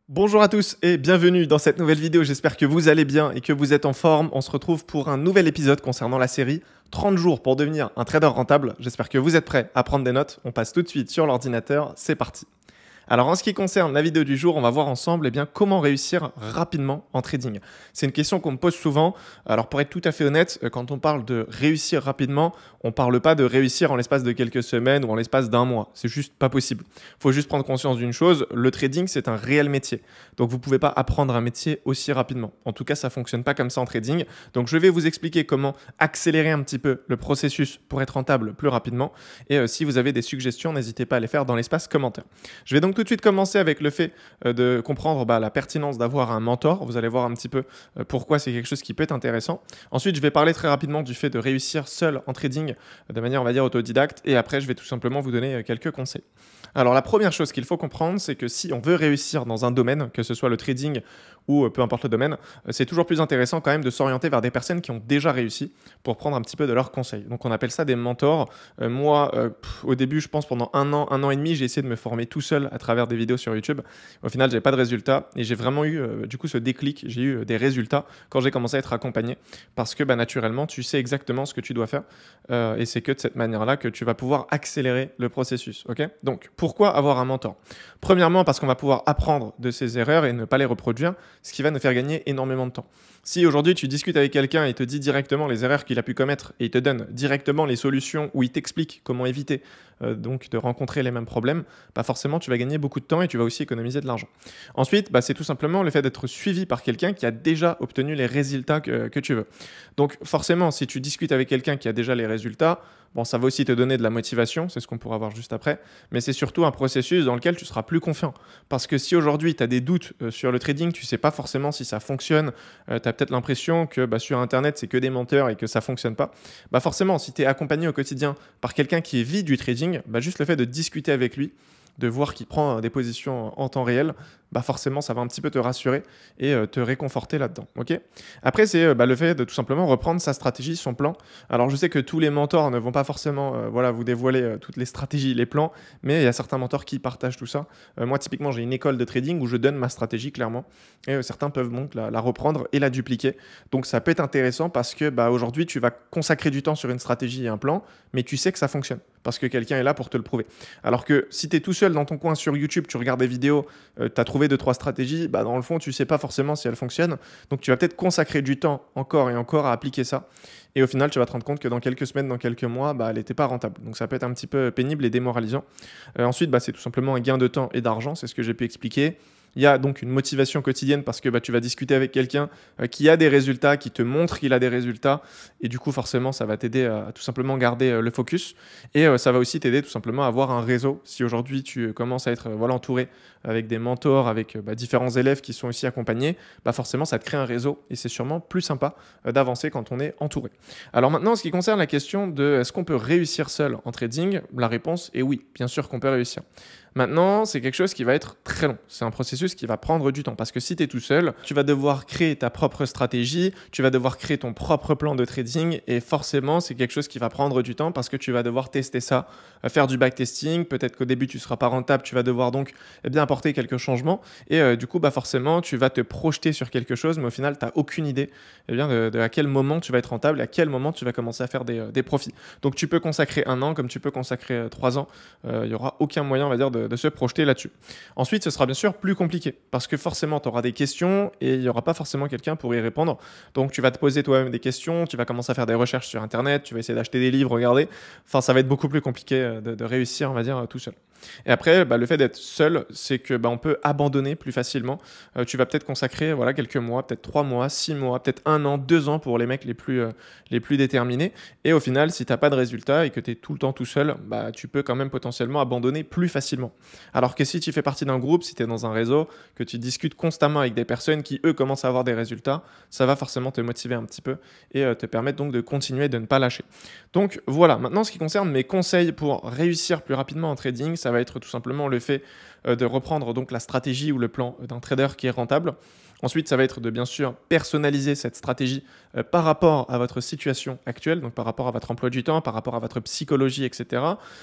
Bonjour à tous et bienvenue dans cette nouvelle vidéo, j'espère que vous allez bien et que vous êtes en forme. On se retrouve pour un nouvel épisode concernant la série 30 jours pour devenir un trader rentable. J'espère que vous êtes prêts à prendre des notes. On passe tout de suite sur l'ordinateur, c'est parti. Alors en ce qui concerne la vidéo du jour, on va voir ensemble comment réussir rapidement en trading. C'est une question qu'on me pose souvent. Alors pour être tout à fait honnête, quand on parle de réussir rapidement, on ne parle pas de réussir en l'espace de quelques semaines ou en l'espace d'un mois. C'est juste pas possible. Il faut juste prendre conscience d'une chose, le trading c'est un réel métier. Donc vous ne pouvez pas apprendre un métier aussi rapidement. En tout cas, ça ne fonctionne pas comme ça en trading. Donc je vais vous expliquer comment accélérer un petit peu le processus pour être rentable plus rapidement. Et si vous avez des suggestions, n'hésitez pas à les faire dans l'espace commentaire. Je vais donc tout de suite commencer avec le fait de comprendre la pertinence d'avoir un mentor. Vous allez voir un petit peu pourquoi c'est quelque chose qui peut être intéressant. Ensuite, je vais parler très rapidement du fait de réussir seul en trading de manière, on va dire, autodidacte. Et après, je vais tout simplement vous donner quelques conseils. Alors, la première chose qu'il faut comprendre, c'est que si on veut réussir dans un domaine, que ce soit le trading ou peu importe le domaine, c'est toujours plus intéressant quand même de s'orienter vers des personnes qui ont déjà réussi pour prendre un petit peu de leurs conseils. Donc, on appelle ça des mentors. Moi, au début, je pense pendant un an et demi, j'ai essayé de me former tout seul à travers des vidéos sur YouTube. Au final, j'avais pas de résultats et j'ai vraiment eu du coup ce déclic. J'ai eu des résultats quand j'ai commencé à être accompagné parce que naturellement, tu sais exactement ce que tu dois faire et c'est que de cette manière-là que tu vas pouvoir accélérer le processus. Ok. Donc, pourquoi avoir un mentor? Premièrement, parce qu'on va pouvoir apprendre de ses erreurs et ne pas les reproduire, ce qui va nous faire gagner énormément de temps. Si aujourd'hui tu discutes avec quelqu'un et il te dit directement les erreurs qu'il a pu commettre et il te donne directement les solutions ou il t'explique comment éviter donc de rencontrer les mêmes problèmes, forcément tu vas gagner beaucoup de temps et tu vas aussi économiser de l'argent. Ensuite, c'est tout simplement le fait d'être suivi par quelqu'un qui a déjà obtenu les résultats que tu veux. Donc forcément, si tu discutes avec quelqu'un qui a déjà les résultats, ça va aussi te donner de la motivation, c'est ce qu'on pourra voir juste après, mais c'est surtout un processus dans lequel tu seras plus confiant. Parce que si aujourd'hui tu as des doutes sur le trading, tu ne sais pas forcément si ça fonctionne, tu as peut-être l'impression que sur Internet c'est que des menteurs et que ça ne fonctionne pas, forcément si tu es accompagné au quotidien par quelqu'un qui vit du trading, juste le fait de discuter avec lui, de voir qu'il prend des positions en temps réel, forcément ça va un petit peu te rassurer et te réconforter là-dedans. Okay. Après, c'est le fait de tout simplement reprendre sa stratégie, son plan. Alors je sais que tous les mentors ne vont pas forcément vous dévoiler toutes les stratégies, les plans, mais il y a certains mentors qui partagent tout ça. Moi typiquement j'ai une école de trading où je donne ma stratégie clairement et certains peuvent donc la reprendre et la dupliquer. Donc ça peut être intéressant parce que aujourd'hui tu vas consacrer du temps sur une stratégie et un plan, mais tu sais que ça fonctionne parce que quelqu'un est là pour te le prouver. Alors que si tu es tout seul dans ton coin sur YouTube, tu regardes des vidéos, tu as trouvé 2-3 stratégies, dans le fond, tu ne sais pas forcément si elles fonctionnent. Donc, tu vas peut-être consacrer du temps encore et encore à appliquer ça. Et au final, tu vas te rendre compte que dans quelques semaines, dans quelques mois, elle n'était pas rentable. Donc, ça peut être un petit peu pénible et démoralisant. Ensuite, c'est tout simplement un gain de temps et d'argent. C'est ce que j'ai pu expliquer. Il y a donc une motivation quotidienne parce que tu vas discuter avec quelqu'un qui a des résultats, qui te montre qu'il a des résultats. Et du coup, forcément, ça va t'aider à tout simplement garder le focus. Et ça va aussi t'aider tout simplement à avoir un réseau. Si aujourd'hui, tu commences à être entouré avec des mentors, avec différents élèves qui sont aussi accompagnés, forcément, ça te crée un réseau. Et c'est sûrement plus sympa d'avancer quand on est entouré. Alors maintenant, en ce qui concerne la question de est-ce qu'on peut réussir seul en trading, la réponse est oui, bien sûr qu'on peut réussir. Maintenant, c'est quelque chose qui va être très long. C'est un processus qui va prendre du temps parce que si tu es tout seul, tu vas devoir créer ta propre stratégie, tu vas devoir créer ton propre plan de trading et forcément, c'est quelque chose qui va prendre du temps parce que tu vas devoir tester ça, faire du backtesting. Peut-être qu'au début, tu ne seras pas rentable, tu vas devoir donc apporter quelques changements et du coup, forcément, tu vas te projeter sur quelque chose, mais au final, tu n'as aucune idée de à quel moment tu vas être rentable et à quel moment tu vas commencer à faire des profits. Donc, tu peux consacrer 1 an comme tu peux consacrer 3 ans. Il n'y aura aucun moyen, on va dire, de se projeter là-dessus. Ensuite, ce sera bien sûr plus compliqué parce que forcément, tu auras des questions et il n'y aura pas forcément quelqu'un pour y répondre. Donc, tu vas te poser toi-même des questions, tu vas commencer à faire des recherches sur Internet, tu vas essayer d'acheter des livres, regarder. Enfin, ça va être beaucoup plus compliqué de réussir, on va dire, tout seul. Et après, le fait d'être seul, c'est que on peut abandonner plus facilement. Tu vas peut-être consacrer quelques mois, peut-être 3 mois, 6 mois, peut-être 1 an, 2 ans pour les mecs les plus déterminés. Et au final, si tu n'as pas de résultat et que tu es tout le temps tout seul, tu peux quand même potentiellement abandonner plus facilement. Alors que si tu fais partie d'un groupe, si tu es dans un réseau, que tu discutes constamment avec des personnes qui, eux, commencent à avoir des résultats, ça va forcément te motiver un petit peu et te permettre donc de continuer, de ne pas lâcher. Donc voilà, maintenant, ce qui concerne mes conseils pour réussir plus rapidement en trading, ça va être tout simplement le fait de reprendre donc la stratégie ou le plan d'un trader qui est rentable. Ensuite, ça va être de bien sûr personnaliser cette stratégie par rapport à votre situation actuelle, donc par rapport à votre emploi du temps, par rapport à votre psychologie, etc.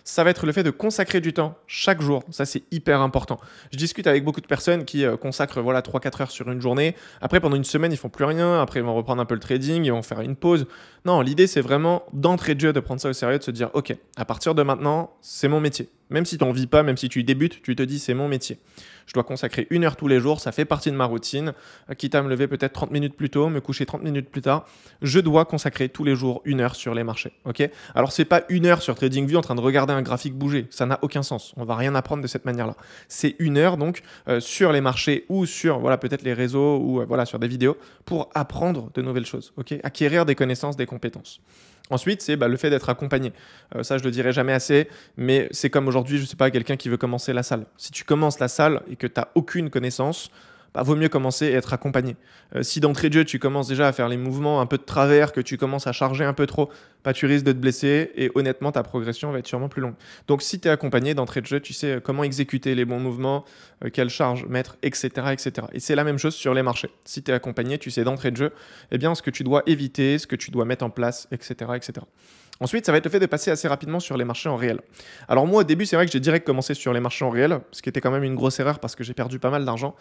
Ça va être le fait de consacrer du temps chaque jour. Ça, c'est hyper important. Je discute avec beaucoup de personnes qui consacrent 3-4 heures sur une journée. Après, pendant une semaine, ils font plus rien. Après, ils vont reprendre un peu le trading, ils vont faire une pause. Non, l'idée, c'est vraiment d'entrée de jeu, de prendre ça au sérieux, de se dire, OK, à partir de maintenant, c'est mon métier. Même si tu n'en vis pas, même si tu débutes, tu te dis, c'est mon métier. Je dois consacrer 1 heure tous les jours, ça fait partie de ma routine. Quitte à me lever peut-être 30 minutes plus tôt, me coucher 30 minutes plus tard, je dois consacrer tous les jours 1 heure sur les marchés. Okay, alors, ce n'est pas 1 heure sur TradingView en train de regarder un graphique bouger. Ça n'a aucun sens. On ne va rien apprendre de cette manière-là. C'est 1 heure donc sur les marchés ou sur peut-être les réseaux ou sur des vidéos pour apprendre de nouvelles choses. Okay, acquérir des connaissances, des compétences. Ensuite, c'est le fait d'être accompagné. Ça, je ne le dirai jamais assez, mais c'est comme aujourd'hui, je ne sais pas, quelqu'un qui veut commencer la salle. Si tu commences la salle et que tu n'as aucune connaissance, vaut mieux commencer et être accompagné. Si d'entrée de jeu, tu commences déjà à faire les mouvements un peu de travers, que tu commences à charger un peu trop, tu risques de te blesser et honnêtement, ta progression va être sûrement plus longue. Donc, si tu es accompagné d'entrée de jeu, tu sais comment exécuter les bons mouvements, quelle charge mettre, etc., etc. Et c'est la même chose sur les marchés. Si tu es accompagné, tu sais d'entrée de jeu ce que tu dois éviter, ce que tu dois mettre en place, etc., etc. Ensuite, ça va être le fait de passer assez rapidement sur les marchés en réel. Alors moi, au début, c'est vrai que j'ai direct commencé sur les marchés en réel, ce qui était quand même une grosse erreur parce que j'ai perdu pas mal d'argent.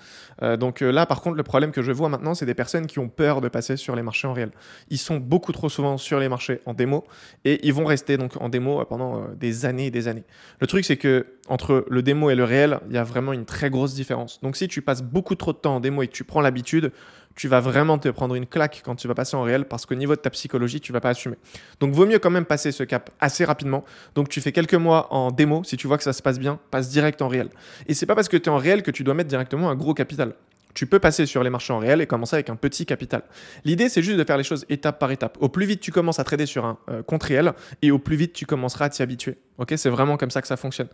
Donc là, par contre, le problème que je vois maintenant, c'est des personnes qui ont peur de passer sur les marchés en réel. Ils sont beaucoup trop souvent sur les marchés en démo et ils vont rester donc en démo pendant des années et des années. Le truc, c'est que entre le démo et le réel, il y a vraiment une très grosse différence. Donc si tu passes beaucoup trop de temps en démo et que tu prends l'habitude, tu vas vraiment te prendre une claque quand tu vas passer en réel parce qu'au niveau de ta psychologie, tu ne vas pas assumer. Donc, vaut mieux quand même passer ce cap assez rapidement. Donc, tu fais quelques mois en démo. Si tu vois que ça se passe bien, passe direct en réel. Et ce n'est pas parce que tu es en réel que tu dois mettre directement un gros capital. Tu peux passer sur les marchés en réel et commencer avec un petit capital. L'idée, c'est juste de faire les choses étape par étape. Au plus vite tu commences à trader sur un compte réel et au plus vite tu commenceras à t'y habituer. Okay, c'est vraiment comme ça que ça fonctionne.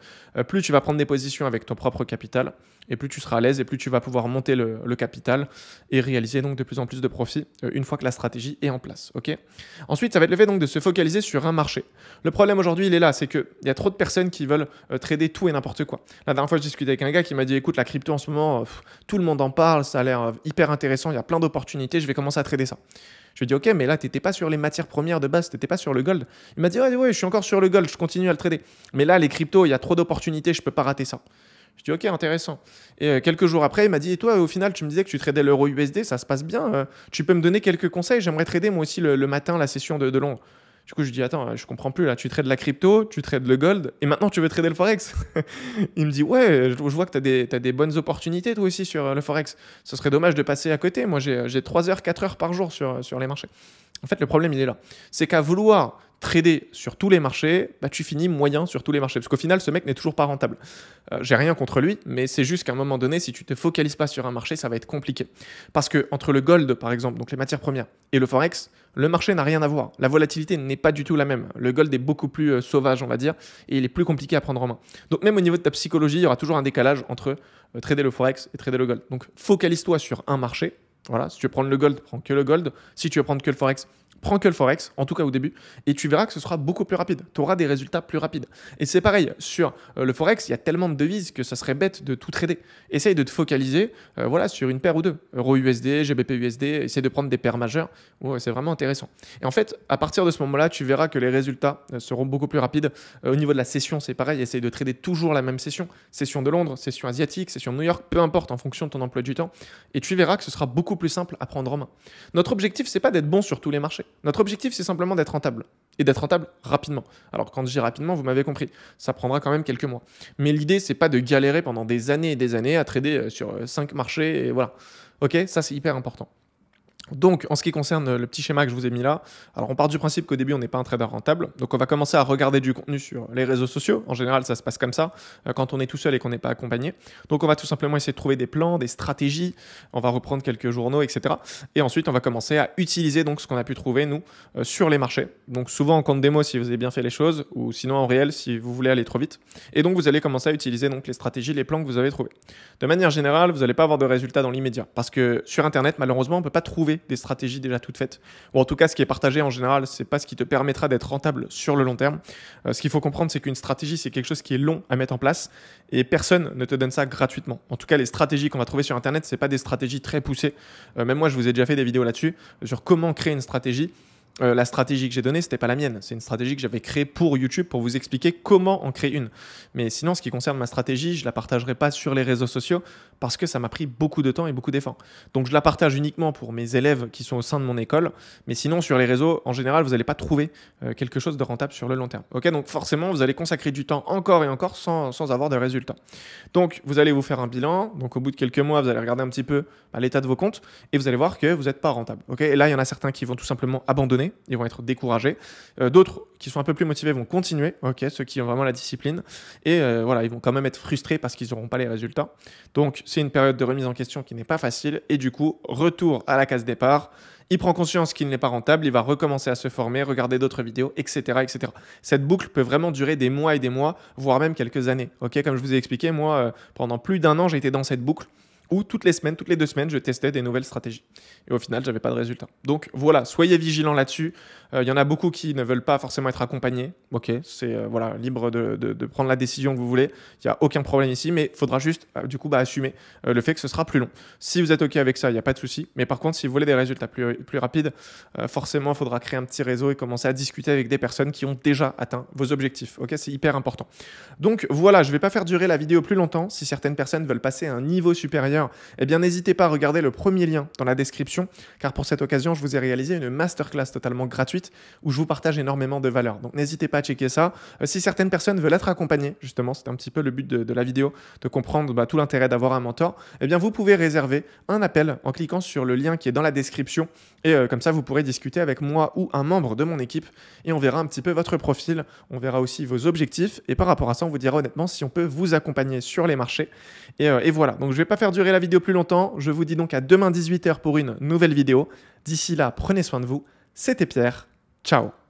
Plus tu vas prendre des positions avec ton propre capital et plus tu seras à l'aise et plus tu vas pouvoir monter le capital et réaliser donc de plus en plus de profits une fois que la stratégie est en place. Okay, ensuite, ça va être le fait donc de se focaliser sur un marché. Le problème aujourd'hui, il est là, c'est qu'il y a trop de personnes qui veulent trader tout et n'importe quoi. La dernière fois, je discutais avec un gars qui m'a dit, écoute, la crypto en ce moment, tout le monde en parle, ça a l'air hyper intéressant, il y a plein d'opportunités, je vais commencer à trader ça. Je lui ai dit, ok, mais là, tu n'étais pas sur les matières premières de base, tu n'étais pas sur le gold. Il m'a dit, ouais, je suis encore sur le gold, je continue à le trader. Mais là, les cryptos, il y a trop d'opportunités, je ne peux pas rater ça. Je dis, ok, intéressant. Et quelques jours après, il m'a dit, et toi, au final, tu me disais que tu tradais l'euro USD, ça se passe bien. Tu peux me donner quelques conseils? J'aimerais trader moi aussi le matin la session de long. Du coup, je dis, attends, je comprends plus là. Tu trades la crypto, tu trades le gold, et maintenant tu veux trader le forex. Il me dit, ouais, je vois que tu as des bonnes opportunités toi aussi sur le forex. Ce serait dommage de passer à côté. Moi, j'ai 3 heures, 4 heures par jour sur les marchés. En fait, le problème, il est là. C'est qu'à vouloir trader sur tous les marchés, tu finis moyen sur tous les marchés. Parce qu'au final, ce mec n'est toujours pas rentable. J'ai rien contre lui, mais c'est juste qu'à un moment donné, si tu te focalises pas sur un marché, ça va être compliqué. Parce que entre le gold, par exemple, donc les matières premières, et le forex, le marché n'a rien à voir. La volatilité n'est pas du tout la même. Le gold est beaucoup plus sauvage, on va dire, et il est plus compliqué à prendre en main. Donc même au niveau de ta psychologie, il y aura toujours un décalage entre trader le forex et trader le gold. Donc focalise-toi sur un marché. Voilà, si tu veux prendre le gold, prends que le gold. Si tu veux prendre que le forex, prends que le forex, en tout cas au début, et tu verras que ce sera beaucoup plus rapide. Tu auras des résultats plus rapides. Et c'est pareil, sur le forex, il y a tellement de devises que ça serait bête de tout trader. Essaye de te focaliser sur une paire ou deux. Euro USD, GBP USD, essaye de prendre des paires majeures. Ouais, c'est vraiment intéressant. Et en fait, à partir de ce moment-là, tu verras que les résultats seront beaucoup plus rapides. Au niveau de la session, c'est pareil, essaye de trader toujours la même session. Session de Londres, session asiatique, session de New York, peu importe en fonction de ton emploi du temps. Et tu verras que ce sera beaucoup plus simple à prendre en main. Notre objectif, c'est pas d'être bon sur tous les marchés. Notre objectif, c'est simplement d'être rentable. Et d'être rentable rapidement. Alors, quand je dis rapidement, vous m'avez compris, ça prendra quand même quelques mois. Mais l'idée, c'est pas de galérer pendant des années et des années à trader sur 5 marchés. Et voilà. Ok, ça, c'est hyper important. Donc, en ce qui concerne le petit schéma que je vous ai mis là, alors on part du principe qu'au début, on n'est pas un trader rentable. Donc, on va commencer à regarder du contenu sur les réseaux sociaux. En général, ça se passe comme ça, quand on est tout seul et qu'on n'est pas accompagné. Donc, on va tout simplement essayer de trouver des plans, des stratégies. On va reprendre quelques journaux, etc. Et ensuite, on va commencer à utiliser donc ce qu'on a pu trouver, nous, sur les marchés. Donc, souvent en compte démo si vous avez bien fait les choses, ou sinon en réel si vous voulez aller trop vite. Et donc, vous allez commencer à utiliser donc les stratégies, les plans que vous avez trouvés. De manière générale, vous n'allez pas avoir de résultats dans l'immédiat. Parce que sur Internet, malheureusement, on ne peut pas trouver trouver des stratégies déjà toutes faites. Ou en tout cas, ce qui est partagé en général, c'est pas ce qui te permettra d'être rentable sur le long terme. Ce qu'il faut comprendre, c'est qu'une stratégie, c'est quelque chose qui est long à mettre en place et personne ne te donne ça gratuitement. En tout cas, les stratégies qu'on va trouver sur Internet, c'est pas des stratégies très poussées. Même moi, je vous ai déjà fait des vidéos là-dessus, sur comment créer une stratégie. La stratégie que j'ai donnée, c'était pas la mienne. C'est une stratégie que j'avais créée pour YouTube pour vous expliquer comment en créer une. Mais sinon, ce qui concerne ma stratégie, je la partagerai pas sur les réseaux sociaux parce que ça m'a pris beaucoup de temps et beaucoup d'efforts. Donc, je la partage uniquement pour mes élèves qui sont au sein de mon école. Mais sinon, sur les réseaux, en général, vous n'allez pas trouver quelque chose de rentable sur le long terme. Ok, donc forcément, vous allez consacrer du temps encore et encore sans avoir de résultats. Donc, vous allez vous faire un bilan. Donc, au bout de quelques mois, vous allez regarder un petit peu l'état de vos comptes et vous allez voir que vous n'êtes pas rentable. Ok, et là, il y en a certains qui vont tout simplement abandonner. Ils vont être découragés. D'autres qui sont un peu plus motivés vont continuer, ceux qui ont vraiment la discipline. Et voilà, ils vont quand même être frustrés parce qu'ils n'auront pas les résultats. Donc, c'est une période de remise en question qui n'est pas facile. Et du coup, retour à la case départ. Il prend conscience qu'il n'est pas rentable, il va recommencer à se former, regarder d'autres vidéos, etc., etc. Cette boucle peut vraiment durer des mois et des mois, voire même quelques années. Comme je vous ai expliqué, moi, pendant plus d'un an, j'ai été dans cette boucle où toutes les semaines, toutes les 2 semaines, je testais des nouvelles stratégies. Et au final, j'avais pas de résultat. Donc voilà, soyez vigilants là-dessus. Il y en a beaucoup qui ne veulent pas forcément être accompagnés. C'est voilà, libre de prendre la décision que vous voulez. Il n'y a aucun problème ici, mais il faudra juste du coup assumer le fait que ce sera plus long. Si vous êtes OK avec ça, il n'y a pas de souci. Mais par contre, si vous voulez des résultats plus rapides, forcément, il faudra créer un petit réseau et commencer à discuter avec des personnes qui ont déjà atteint vos objectifs. C'est hyper important. Donc voilà, je ne vais pas faire durer la vidéo plus longtemps. Si certaines personnes veulent passer à un niveau supérieur, eh bien n'hésitez pas à regarder le premier lien dans la description, car pour cette occasion, je vous ai réalisé une masterclass totalement gratuite où je vous partage énormément de valeur. Donc n'hésitez pas à checker ça. Si certaines personnes veulent être accompagnées, justement, c'est un petit peu le but de la vidéo, de comprendre tout l'intérêt d'avoir un mentor, eh bien vous pouvez réserver un appel en cliquant sur le lien qui est dans la description et comme ça, vous pourrez discuter avec moi ou un membre de mon équipe et on verra un petit peu votre profil, on verra aussi vos objectifs et par rapport à ça, on vous dira honnêtement si on peut vous accompagner sur les marchés. Et voilà, donc je ne vais pas faire durer la vidéo plus longtemps. Je vous dis donc à demain 18 h pour une nouvelle vidéo. D'ici là, prenez soin de vous. C'était Pierre. Ciao.